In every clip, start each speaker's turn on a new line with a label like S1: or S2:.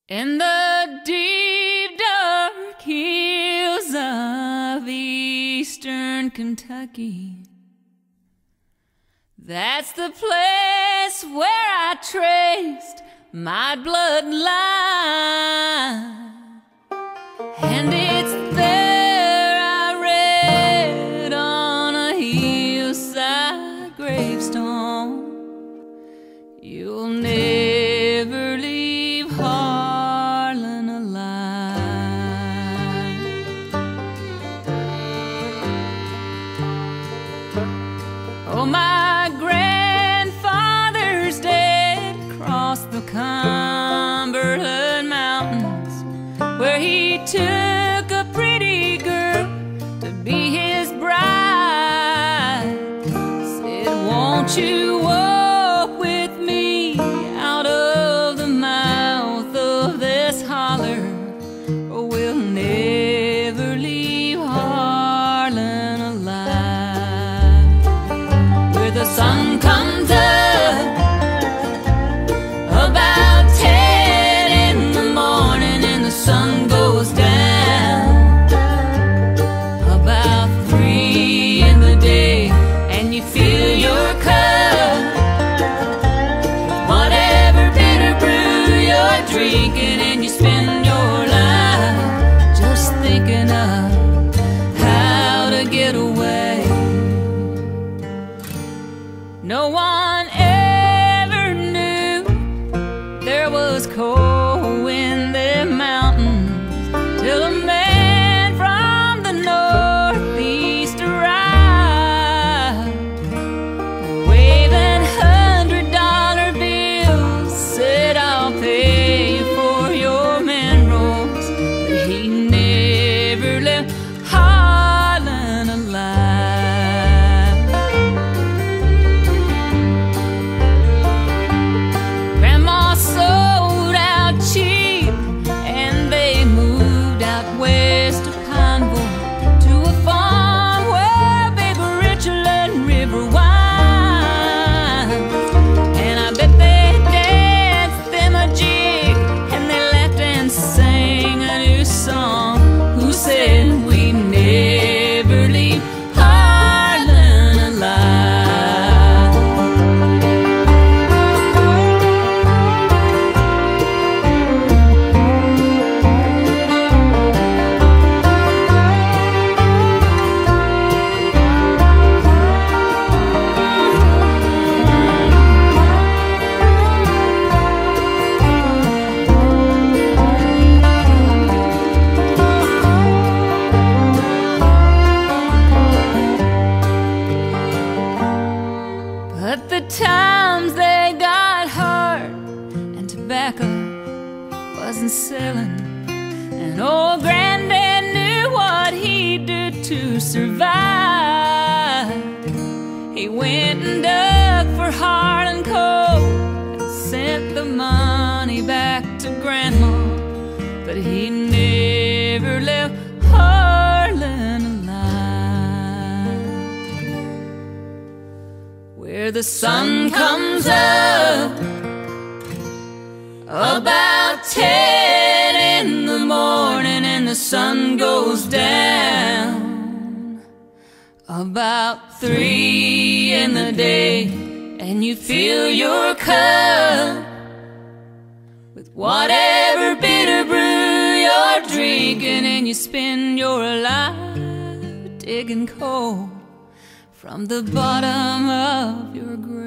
S1: In the deep dark hills of eastern Kentucky, that's the place where I traced my bloodline. And it's there I read on a hillside gravestone, you'll never leave Harlan alive. Oh, my grandfather's dead across the Cumberland Mountains, where he took a pretty girl to be his bride. Said, won't you walk with me out of the mouth of this holler, or we'll never leave Harlan alive. Where the sun comes up about 10 in the morning and the sun goes down about 3 in the day, and you fill your cup, whatever bitter brew you're drinking, and you spend your life just thinking of how to get away. No one ever knew there was coal in them mountains till a man from the northeast arrived, waving $100 bills, said, I'll pay you for your minerals. But he never left Harlan alive. Grandma sold out cheap, and they moved out west of Pineville to a farm where Baby Richland River winds. And I bet they danced them a jig, and they laughed and sang a new song. Who said we never leave Harlan alive? But the times they got hard, and tobacco wasn't selling, and old Granddad knew what he'd do to survive. He went and dug for Harlan coal and sent the money back to Grandma, but he never left Harlan alive. Where the sun comes up about 10 in the morning and the sun goes down about 3 in the day, and you fill your cup with whatever bitter brew you're drinking, and you spend your life digging coal from the bottom of your grave.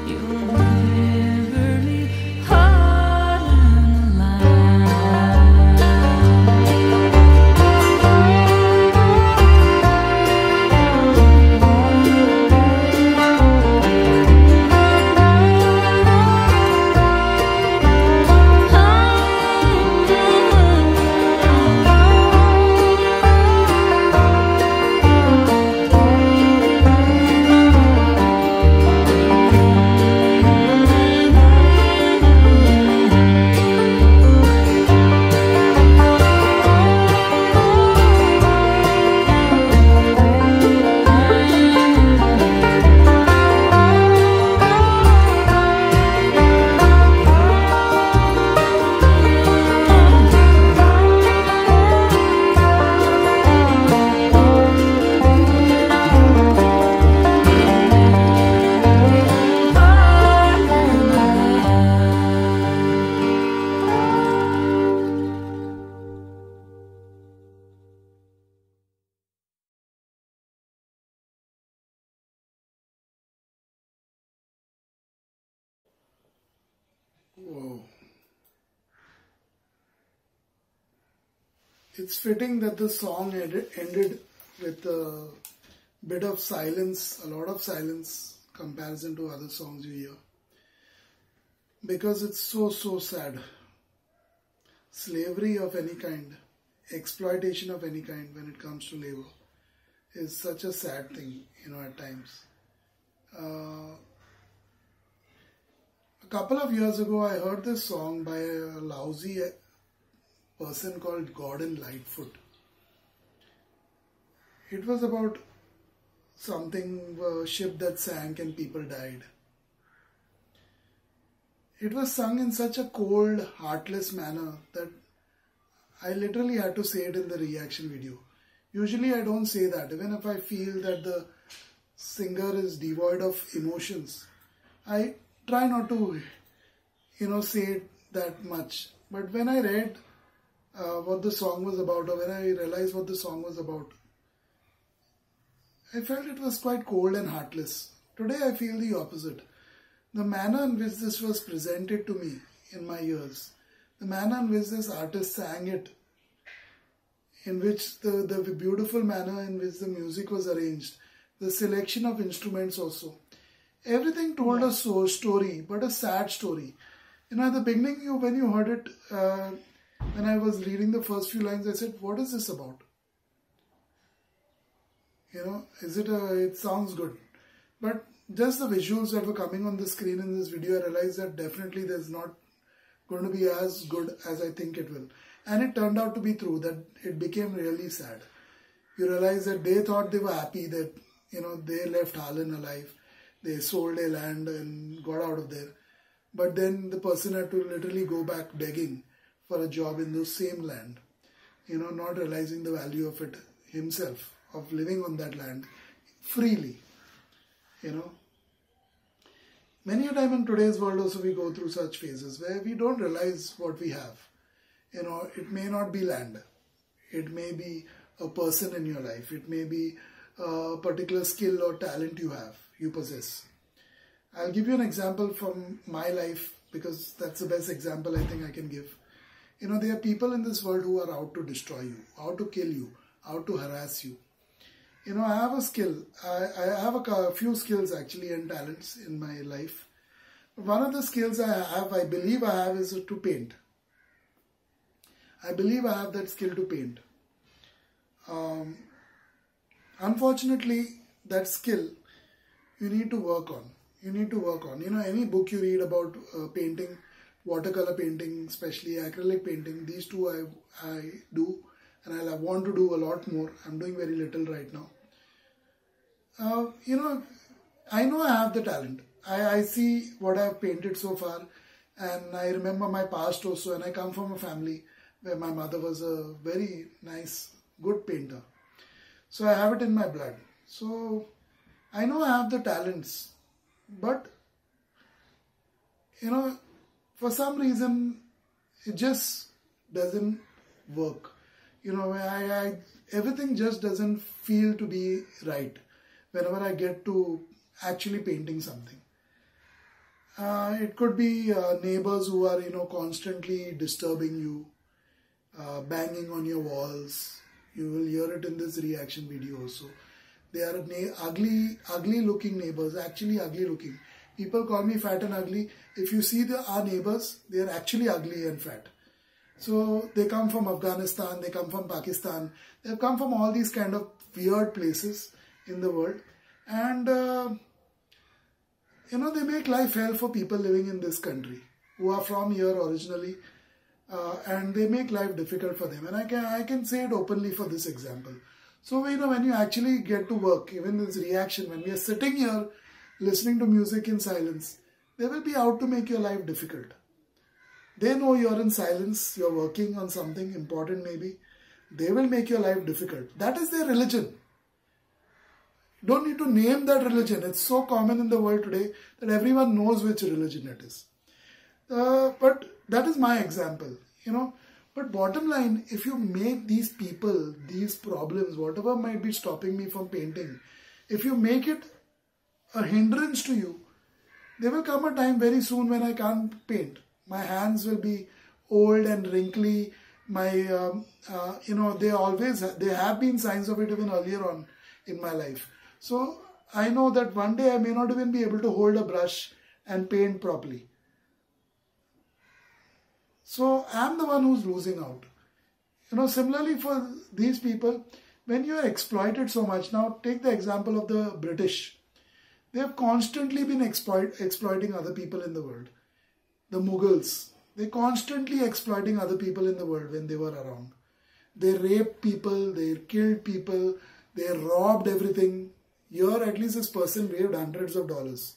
S1: You'll never leave Harlan alive.
S2: It's fitting that the song ended with a bit of silence, a lot of silence, comparison to other songs you hear. Because it's so sad. Slavery of any kind, exploitation of any kind when it comes to labor is such a sad thing, at times. A couple of years ago, I heard this song by a lousy person called Gordon Lightfoot. It was about something, a ship that sank and people died. It was sung in such a cold, heartless manner that I literally had to say it in the reaction video. Usually I don't say that, even if I feel that the singer is devoid of emotions. I try not to, say it that much. But when I read what the song was about, or when I realized what the song was about, I felt it was quite cold and heartless. Today I feel the opposite. The manner in which this was presented to me in my ears, the manner in which this artist sang it, in which the beautiful manner in which the music was arranged, the selection of instruments also, everything told a story, but a sad story. At the beginning, when you heard it, when I was reading the first few lines, I said, what is this about? It sounds good. But just the visuals that were coming on the screen in this video, I realized that definitely there's not going to be as good as I think it will. And it turned out to be true, that it became really sad. You realize that they thought they were happy that, they left Harlan alive. They sold their land and got out of there. But then the person had to literally go back begging for a job in the same land. Not realizing the value of it himself, of living on that land freely. Many a time in today's world also we go through such phases where we don't realize what we have. It may not be land. It may be a person in your life. It may be a particular skill or talent you possess. I'll give you an example from my life because that's the best example I think I can give. There are people in this world who are out to destroy you, out to kill you, out to harass you. I have a skill. I have a few skills actually and talents in my life. One of the skills I believe I have is to paint. I believe I have that skill to paint. Unfortunately, that skill you need to work on. Any book you read about painting, watercolor painting, especially acrylic painting, these two I do, and I want to do a lot more. I'm doing very little right now. I know I have the talent. I see what I've painted so far, and I remember my past also, and I come from a family where my mother was a very nice, good painter. So I have it in my blood. So I know I have the talents, but for some reason it just doesn't work. Everything just doesn't feel to be right whenever I get to actually painting something. It could be neighbors who are constantly disturbing you, banging on your walls. You will hear it in this reaction video also. They are ugly looking neighbors, actually ugly looking. People call me fat and ugly. If you see our neighbors, they are actually ugly and fat. So they come from Afghanistan, they come from Pakistan, they have come from all these kind of weird places in the world. And, they make life hell for people living in this country who are from here originally. And they make life difficult for them. And I can say it openly for this example. So, when you actually get to work, even this reaction, when we are sitting here listening to music in silence, they will be out to make your life difficult. They know you're in silence, you're working on something important maybe. They will make your life difficult. That is their religion. You don't need to name that religion. It's so common in the world today that everyone knows which religion it is. But that is my example, But bottom line, if you make these people, these problems, whatever might be stopping me from painting, if you make it a hindrance to you, there will come a time very soon when I can't paint. My hands will be old and wrinkly there have been signs of it even earlier on in my life. So I know that one day I may not even be able to hold a brush and paint properly. So I'm the one who's losing out. Similarly for these people, when you are exploited so much, now take the example of the British. They have constantly been exploiting other people in the world. The Mughals, they constantly exploiting other people in the world when they were around. They raped people, they killed people, they robbed everything. Here at least this person waved hundreds of dollars.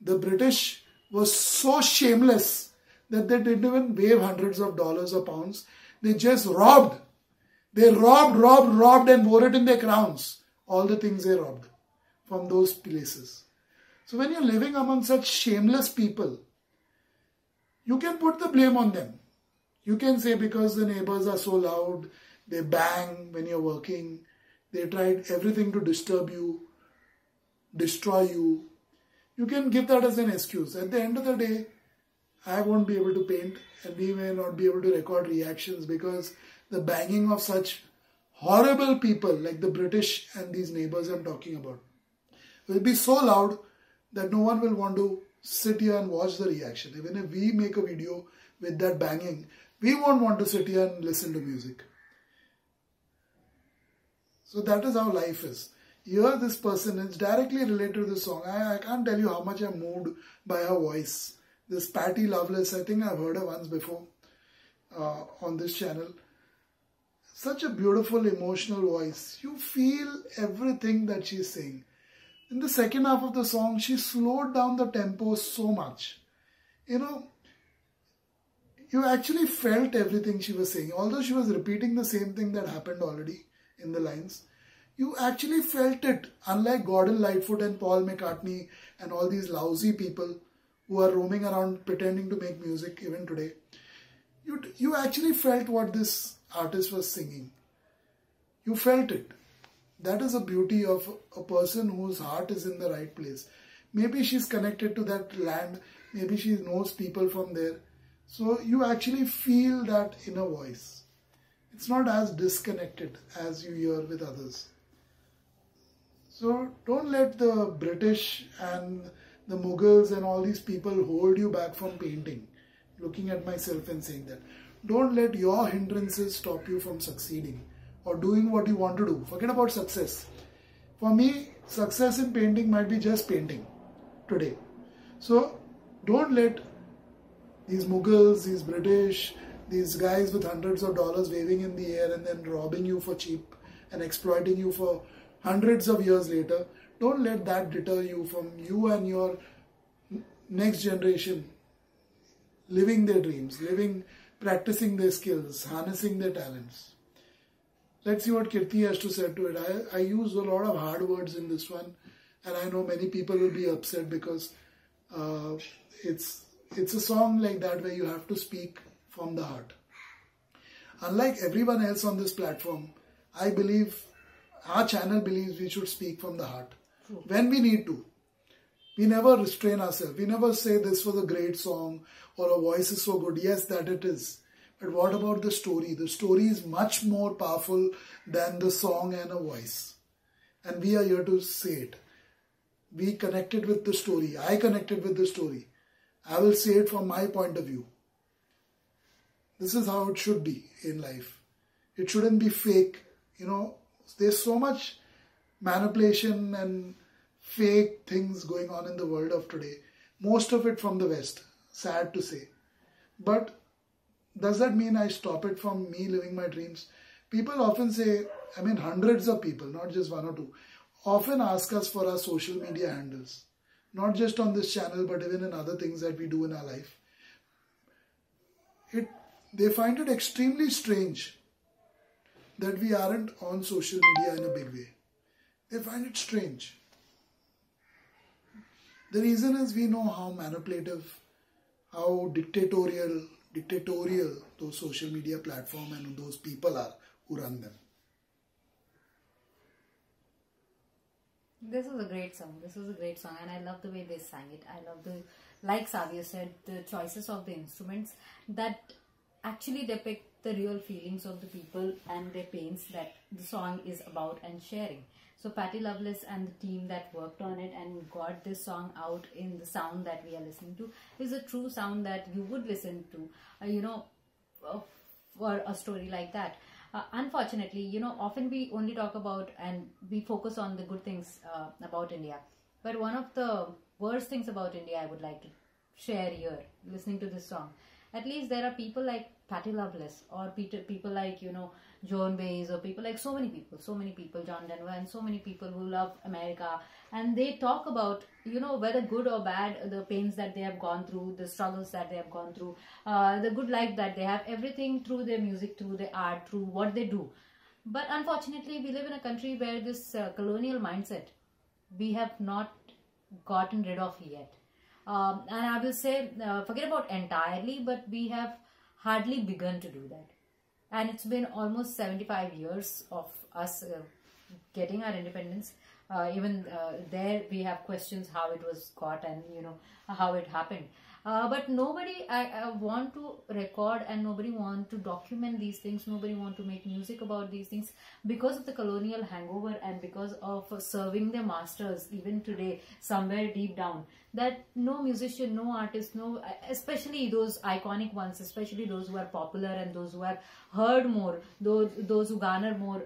S2: The British was so shameless that they didn't even wave hundreds of dollars or pounds. They just robbed. They robbed and wore it in their crowns. All the things they robbed from those places. So when you're living among such shameless people, you can put the blame on them. You can say because the neighbors are so loud, they bang when you're working, they tried everything to disturb you, destroy you. You can give that as an excuse. At the end of the day, I won't be able to paint and we may not be able to record reactions because the banging of such horrible people like the British and these neighbors I'm talking about will be so loud that no one will want to sit here and watch the reaction. Even if we make a video with that banging, we won't want to sit here and listen to music. So that is how life is. Here this person is directly related to the song. I can't tell you how much I'm moved by her voice. This Patty Loveless, I think I've heard her once before on this channel. Such a beautiful emotional voice. You feel everything that she's saying. In the second half of the song, she slowed down the tempo so much. You actually felt everything she was saying. Although she was repeating the same thing that happened already in the lines, you actually felt it. Unlike Gordon Lightfoot and Paul McCartney and all these lousy people who are roaming around pretending to make music even today, you actually felt what this artist was singing. You felt it. That is the beauty of a person whose heart is in the right place. Maybe she's connected to that land. Maybe she knows people from there. So you actually feel that inner voice. It's not as disconnected as you hear with others. So don't let the British and the Mughals and all these people hold you back from painting. Looking at myself and saying that. Don't let your hindrances stop you from succeeding or doing what you want to do. Forget about success. For me, success in painting might be just painting today. So don't let these Mughals, these British, these guys with hundreds of dollars waving in the air and then robbing you for cheap and exploiting you for hundreds of years later. Don't let that deter you from you and your next generation living their dreams, practicing their skills, harnessing their talents. Let's see what Kirti has to say to it. I use a lot of hard words in this one, and I know many people will be upset because it's a song like that where you have to speak from the heart. Unlike everyone else on this platform, I believe, our channel believes we should speak from the heart. True. When we need to. We never restrain ourselves. We never say this was a great song or a voice is so good. Yes, that it is. But what about the story? The story is much more powerful than the song and a voice. And we are here to say it. We connected with the story. I connected with the story. I will say it from my point of view. This is how it should be in life. It shouldn't be fake. There's so much manipulation and fake things going on in the world of today. Most of it from the West. Sad to say. But does that mean I stop it from me living my dreams? People often say, hundreds of people, not just one or two, often ask us for our social media handles. Not just on this channel, but even in other things that we do in our life. They find it extremely strange that we aren't on social media in a big way. They find it strange. The reason is we know how manipulative, how dictatorial those social media platforms and those people are who run them.
S3: This was a great song. And I love the way they sang it. I love like Savia said, the choices of the instruments. That actually depict the real feelings of the people and their pains that the song is about and sharing. So Patty Loveless and the team that worked on it and got this song out in the sound that we are listening to is a true sound that you would listen to, for a story like that. Unfortunately, often we only talk about and we focus on the good things about India. But one of the worst things about India I would like to share here, listening to this song. At least there are people like Patty Loveless or people like, Joan Baez, or people like so many people, John Denver, and so many people who love America. And they talk about, whether good or bad, the pains that they have gone through, the struggles that they have gone through, the good life that they have, everything through their music, through their art, through what they do. But unfortunately, we live in a country where this colonial mindset, we have not gotten rid of yet. And I will say, forget about entirely, but we have hardly begun to do that. And it's been almost 75 years of us getting our independence. Even there we have questions how it was got and how it happened. But nobody want to record and nobody want to document these things. Nobody want to make music about these things because of the colonial hangover and because of serving their masters even today somewhere deep down. That no musician, no artist, no, especially those iconic ones, especially those who are popular and those who are heard more, those who garner more,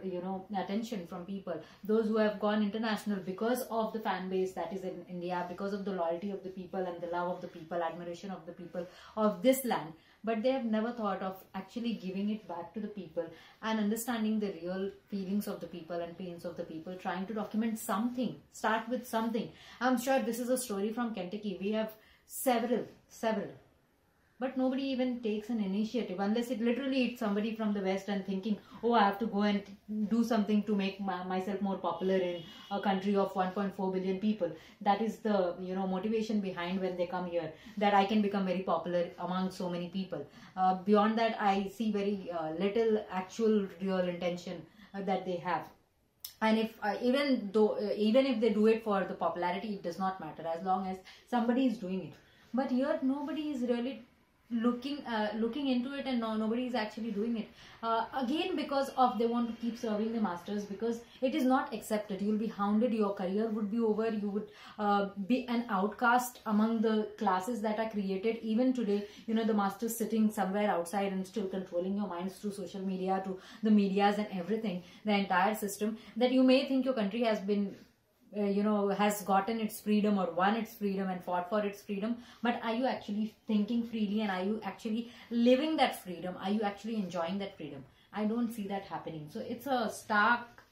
S3: attention from people, those who have gone international because of the fan base that is in India, because of the loyalty of the people and the love of the people, admiration of the people of this land. But they have never thought of actually giving it back to the people and understanding the real feelings of the people and pains of the people, trying to document something, start with something. I'm sure this is a story from Kentucky. We have several. But nobody even takes an initiative unless it literally it's somebody from the West and thinking, oh, I have to go and do something to make myself more popular in a country of 1.4 billion people. That is the motivation behind when they come here, that I can become very popular among so many people. Beyond that, I see very little actual real intention that they have. And if even if they do it for the popularity, it does not matter as long as somebody is doing it. But here nobody is really looking into it, and nobody is actually doing it. Again, because of they want to keep serving the masters, because it is not accepted. You will be hounded, your career would be over, you would be an outcast among the classes that are created. Even today, the masters sitting somewhere outside and still controlling your minds through social media, to the medias and everything, the entire system, that you may think your country has been has gotten its freedom or won its freedom and fought for its freedom. But are you actually thinking freely, and are you actually living that freedom? Are you actually enjoying that freedom? I don't see that happening. So it's a stark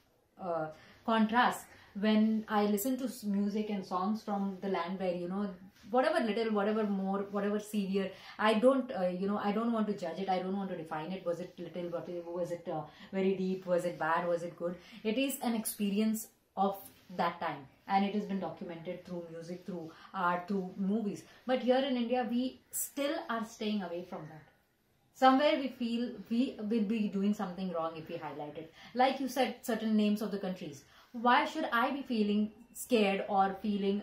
S3: contrast when I listen to music and songs from the land where, whatever little, whatever more, whatever severe, I don't want to judge it. I don't want to define it. Was it little? Was it very deep? Was it bad? Was it good? It is an experience of that time, and it has been documented through music, through art, through movies. But here in India, we still are staying away from that. Somewhere we feel we will be doing something wrong if we highlight it. Like you said, certain names of the countries. Why should I be feeling scared or feeling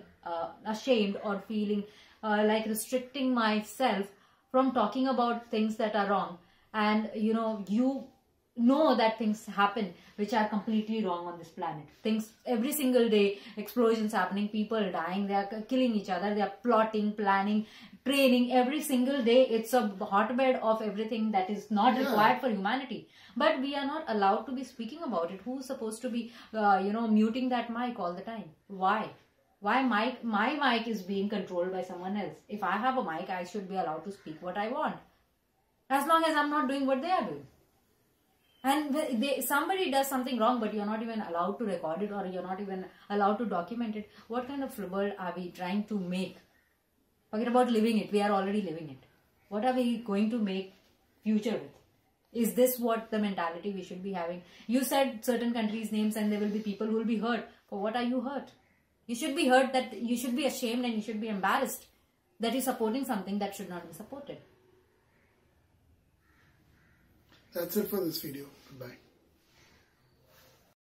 S3: ashamed or feeling like restricting myself from talking about things that are wrong? And you know that things happen which are completely wrong on this planet. Things every single day, explosions happening, people dying, they are killing each other, they are plotting, planning, training. Every single day it's a hotbed of everything that is not required for humanity. But we are not allowed to be speaking about it. Who's supposed to be muting that mic all the time? Why my mic is being controlled by someone else? If I have a mic, I should be allowed to speak what I want, as long as I'm not doing what they are doing. And somebody does something wrong, but you're not even allowed to record it, or you're not even allowed to document it. What kind of world are we trying to make? Forget about living it. We are already living it. What are we going to make future with? Is this what the mentality we should be having? You said certain countries' names and there will be people who will be hurt. For what are you hurt? You should be hurt, that you should be ashamed and you should be embarrassed that you're supporting something that should not be supported.
S2: That's it for this video. Goodbye.